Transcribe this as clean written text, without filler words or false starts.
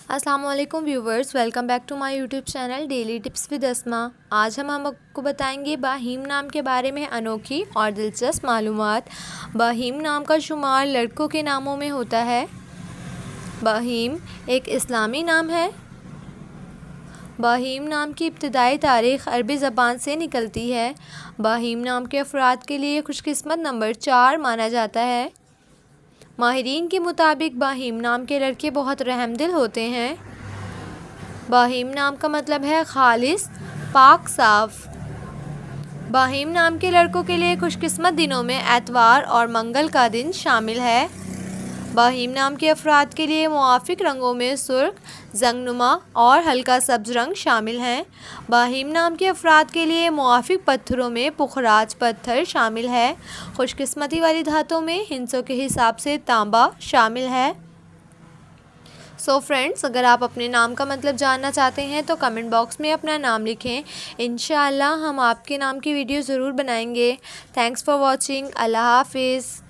अस्सलाम वालेकुम viewers, welcome back to my YouTube channel daily tips with Asma. आज हम आपको बताएंगे बाहीम नाम के बारे में अनोखी और दिलचस्प मालूमात। बाहीम नाम का शुमार लड़कों के नामों में होता है। बाहीम एक इस्लामी नाम है। बाहीम नाम की इब्तिदाई तारीख़ अरबी ज़बान से निकलती है। बाहीम नाम के अफराद के लिए खुशकिस्मत नंबर 4 माना जाता है। माहिरीन के मुताबिक बाहीम नाम के लड़के बहुत रहमदिल होते हैं। बाहीम नाम का मतलब है खालिस, पाक, साफ़। बाहीम नाम के लड़कों के लिए खुशकिस्मत दिनों में एतवार और मंगल का दिन शामिल है। बाहीम नाम के अफराद के लिए मुआफ़िक रंगों में सुर्ख, जंगनुमा और हल्का सब्ज़ रंग शामिल हैं। बाहीम नाम के अफराद के लिए मुआफ़िक पत्थरों में पुखराज पत्थर शामिल है। खुशकिस्मती वाली धातों में हिंसों के हिसाब से तांबा शामिल है। सो फ्रेंड्स, अगर आप अपने नाम का मतलब जानना चाहते हैं तो कमेंट बॉक्स में अपना नाम लिखें। इंशाअल्लाह हम आपके नाम की वीडियो ज़रूर बनाएंगे। Thanks for watching. अल्लाह हाफिज़।